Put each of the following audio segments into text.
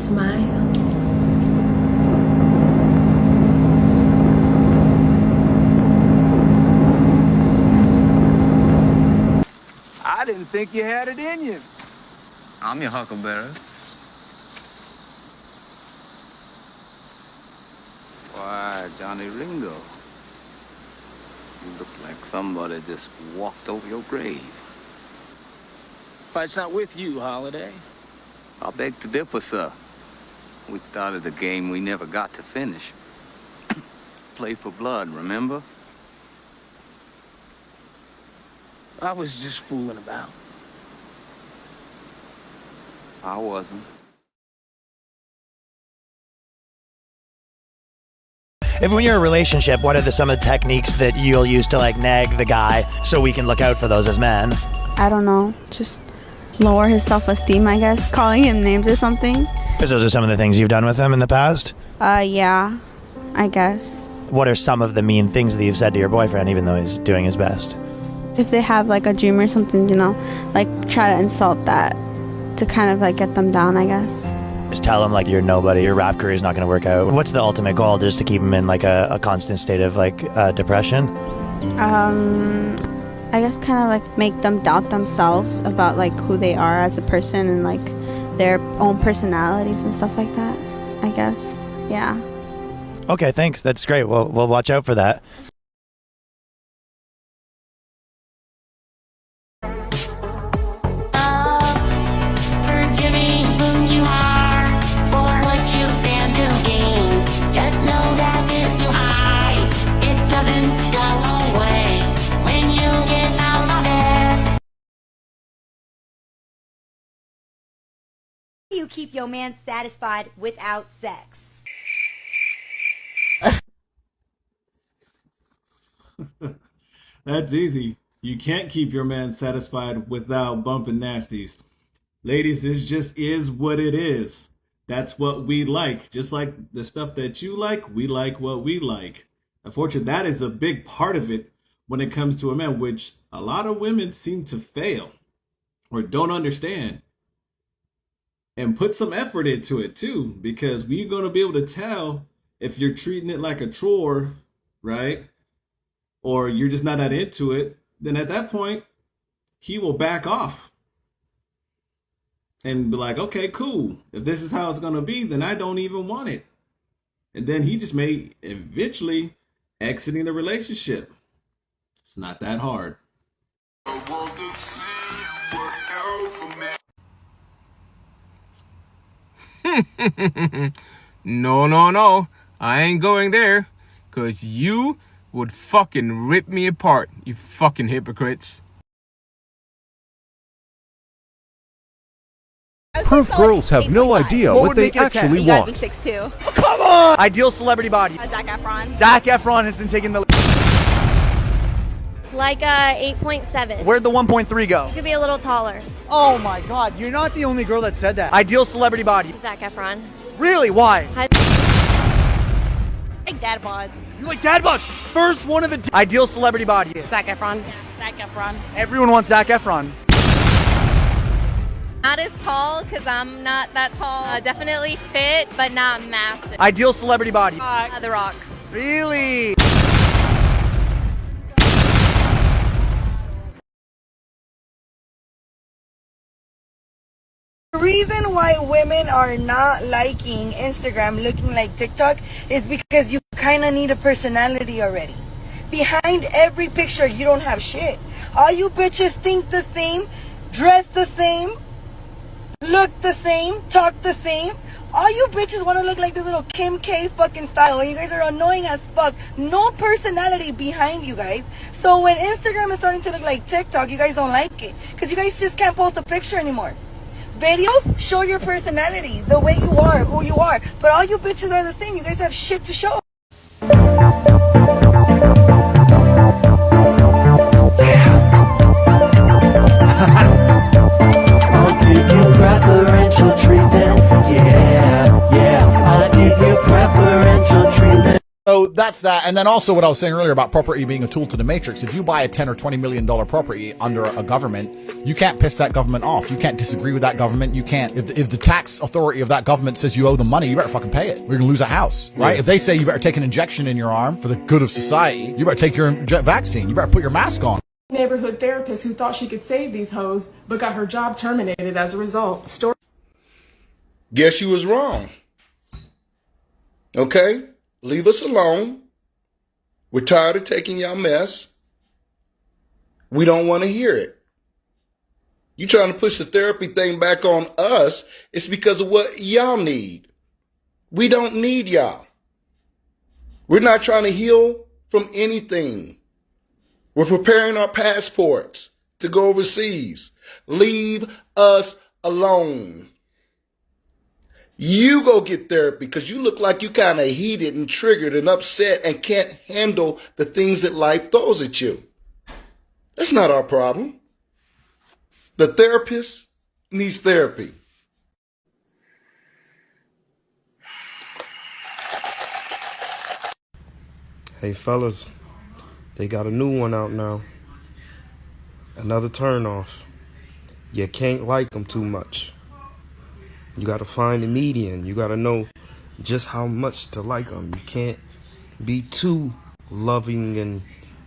Smile. I didn't think you had it in you. I'm your huckleberry. Why, Johnny Ringo, you look like somebody just walked over your grave. Fight's not with you, Holiday. I beg to differ, sir. We started a game we never got to finish. Play for blood, remember? I was just fooling about. I wasn't. If when you're in a relationship, what are some of the techniques that you'll use to like nag the guy so we can look out for those as men? I don't know, just lower his self-esteem, I guess, calling him names or something. Because those are some of the things you've done with him in the past? Yeah, I guess. What are some of the mean things that you've said to your boyfriend even though he's doing his best? If they have like a dream or something, you know, like try to insult that to kind of like get them down, I guess. Just tell them like you're nobody, your rap career is not going to work out. What's the ultimate goal? Just to keep them in like a constant state of like depression? I guess kind of like make them doubt themselves about like who they are as a person and like their own personalities and stuff like that, I guess. Yeah. Okay, thanks. That's great. We'll watch out for that. You keep your man satisfied without sex. That's easy. You can't keep your man satisfied without bumping nasties. Ladies, this just is what it is. That's what we like. Just like the stuff that you like, we like what we like. Unfortunately, that is a big part of it when it comes to a man, which a lot of women seem to fail or don't understand. And put some effort into it too, because we're going to be able to tell if you're treating it like a chore, right? Or you're just not that into it. Then at that point, he will back off and be like, okay, cool. If this is how it's going to be, then I don't even want it. And then he just may eventually exiting the relationship. It's not that hard. No. I ain't going there. 'Cause you would fucking rip me apart, you fucking hypocrites. Perf girls have no idea what they actually want. 6'2". Oh, come on! Ideal celebrity body. Zac Efron. Zac Efron has been taking the... Like 8.7. Where'd the 1.3 go? You could be a little taller. Oh my god, you're not the only girl that said that. Ideal celebrity body. Zac Efron. Really? Why? Like dad bods. You like dad bods? First one of the... Ideal celebrity body. Zac Efron. Zac Efron. Everyone wants Zac Efron. Not as tall, because I'm not that tall. Definitely fit, but not massive. Ideal celebrity body. The Rock. Really? The reason why women are not liking Instagram looking like TikTok is because you kind of need a personality already. Behind every picture, you don't have shit. All you bitches think the same, dress the same, look the same, talk the same. All you bitches want to look like this little Kim K fucking style, and you guys are annoying as fuck. No personality behind you guys. So when Instagram is starting to look like TikTok, you guys don't like it because you guys just can't post a picture anymore. Videos show your personality, the way you are, who you are. But all you bitches are the same. You guys have shit to show. I'll give you preferential treatment. Yeah, I give you preferential treatment. So that's that's that. And then also what I was saying earlier about property being a tool to the matrix. If you buy a $10 or $20 million property under a government, you can't piss that government off. You can't disagree with that government. You can't, if the tax authority of that government says you owe them money, you better fucking pay it. We're gonna lose a house, right? Yeah. If they say you better take an injection in your arm for the good of society, you better take your vaccine. You better put your mask on. Neighborhood therapist who thought she could save these hoes, but got her job terminated as a result. Guess you was wrong. Okay? Leave us alone. We're tired of taking y'all mess. We don't want to hear it. You trying to push the therapy thing back on us, it's because of what y'all need. We don't need y'all. We're not trying to heal from anything. We're preparing our passports to go overseas. Leave us alone. You go get therapy because you look like you kind of heated and triggered and upset and can't handle the things that life throws at you. That's not our problem. The therapist needs therapy. Hey fellas, they got a new one out now. Another turnoff. You can't like them too much. You gotta find the median. You gotta know just how much to like them. You can't be too loving and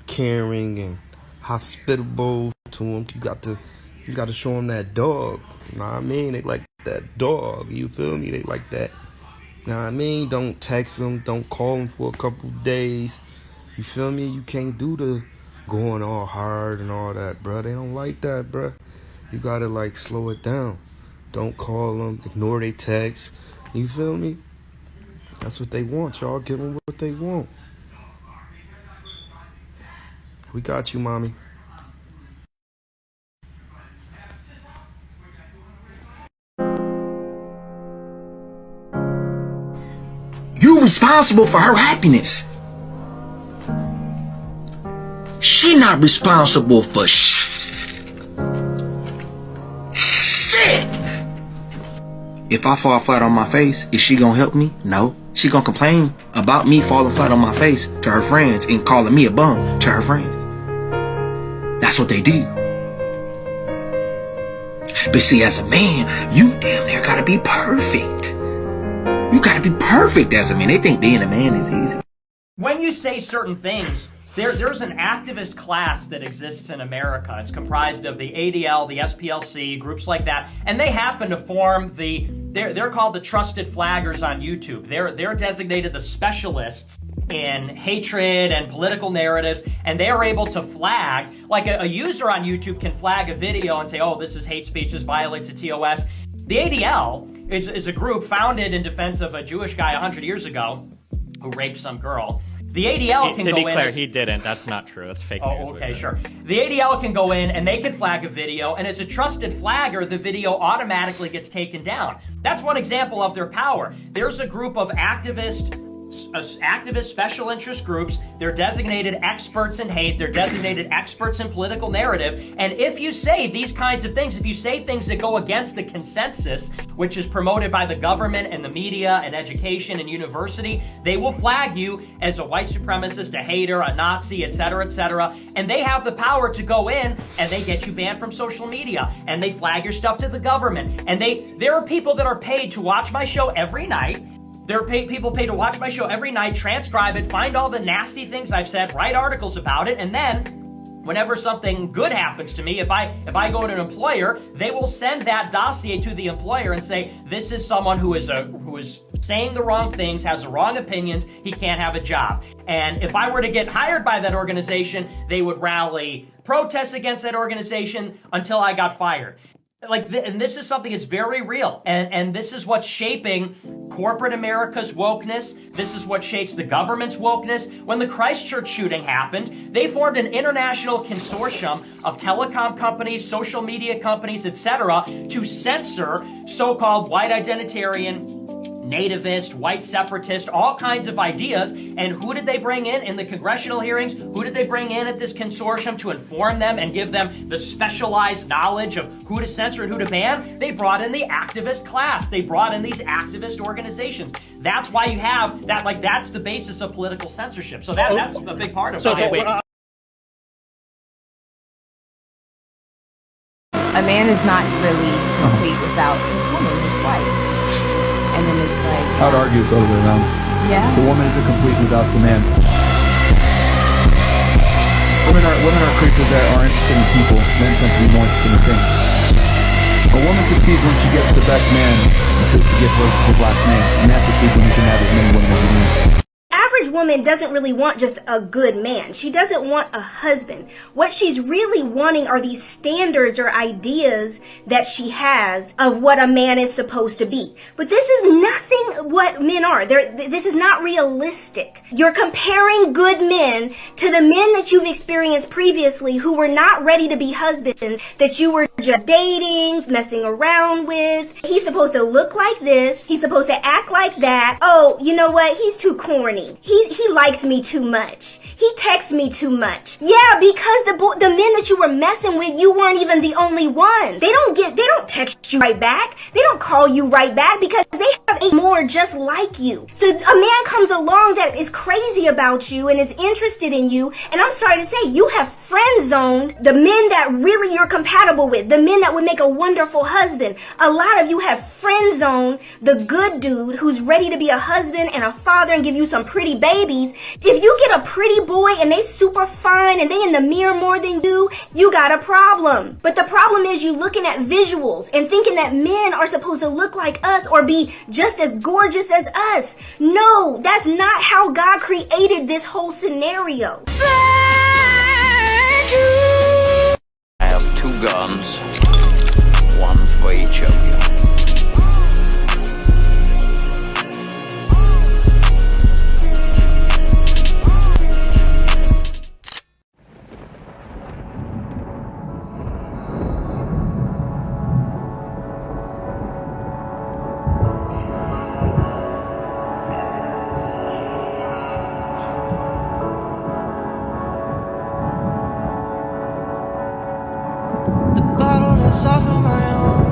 caring and hospitable to them. You got to show them that dog. You know what I mean? They like that dog. You feel me? They like that. You know what I mean? Don't text them. Don't call them for a couple days. You feel me? You can't do the going all hard and all that, bro. They don't like that, bro. You gotta like slow it down. Don't call them. Ignore their texts. You feel me? That's what they want, y'all. Give them what they want. We got you, mommy. You responsible for her happiness. She not responsible for shit. If I fall flat on my face, is she gonna help me? No. She gonna complain about me falling flat on my face to her friends and calling me a bum to her friends. That's what they do. But see, as a man, you damn near gotta be perfect. You gotta be perfect as a man. They think being a man is easy. When you say certain things, there's an activist class that exists in America. It's comprised of the ADL, the SPLC, groups like that, and they happen to form they're called the Trusted Flaggers on YouTube. They're designated the specialists in hatred and political narratives, and they are able to flag, like a user on YouTube can flag a video and say, oh, this is hate speech, this violates the TOS. The ADL is a group founded in defense of a Jewish guy 100 years ago who raped some girl. The ADL can go in. To be clear, he didn't. That's not true. That's fake news. Oh, okay, sure. The ADL can go in and they can flag a video, and as a trusted flagger, the video automatically gets taken down. That's one example of their power. There's a group of activist special interest groups. They're designated experts in hate. They're designated experts in political narrative. And if you say these kinds of things, if you say things that go against the consensus, which is promoted by the government and the media and education and university, they will flag you as a white supremacist, a hater, a Nazi, etc., etc. And they have the power to go in and they get you banned from social media and they flag your stuff to the government. And there are people that are paid to watch my show every night. There are people paid to watch my show every night, transcribe it, find all the nasty things I've said, write articles about it, and then whenever something good happens to me, if I go to an employer, they will send that dossier to the employer and say, this is someone who is saying the wrong things, has the wrong opinions, he can't have a job. And if I were to get hired by that organization, they would rally protests against that organization until I got fired. And this is something that's very real, and this is what's shaping corporate America's wokeness. This is what shapes the government's wokeness. When the Christchurch shooting happened, they formed an international consortium of telecom companies, social media companies, etc., to censor so-called white identitarian nativist, white separatist, all kinds of ideas. And who did they bring in the congressional hearings? Who did they bring in at this consortium to inform them and give them the specialized knowledge of who to censor and who to ban? They brought in the activist class. They brought in these activist organizations. That's why you have that, like, that's the basis of political censorship. So that's a big part of it. A man is not really complete without his woman, his wife. And then it's like... I would argue it's the other way around. Yeah? The woman isn't complete without the man. Women are creatures that are interested in people. Men tend to be more interested in things. A woman succeeds when she gets the best man to give her his last name. And that succeeds when you can have as many women as he needs. Average woman doesn't really want just a good man. She doesn't want a husband. What she's really wanting are these standards or ideas that she has of what a man is supposed to be. But this is nothing what men are. This is not realistic. You're comparing good men to the men that you've experienced previously who were not ready to be husbands, that you were just dating, messing around with. He's supposed to look like this. He's supposed to act like that. Oh, you know what? He's too corny. He likes me too much. He texts me too much. Yeah, because the men that you were messing with, you weren't even the only one. They don't text you right back. They don't call you right back because they have a more just like you. So a man comes along that is crazy about you and is interested in you, and I'm sorry to say, you have friend zoned the men that really you're compatible with, the men that would make a wonderful husband. A lot of you have friend zoned the good dude who's ready to be a husband and a father and give you some pretty babies. If you get a pretty boy and they super fine and they in the mirror more than you got a problem. But the problem is you looking at visuals and thinking that men are supposed to look like us or be just as gorgeous as us. No, that's not how God created this whole scenario. I have 2 guns, one for each of you. Bottle that's off of my own.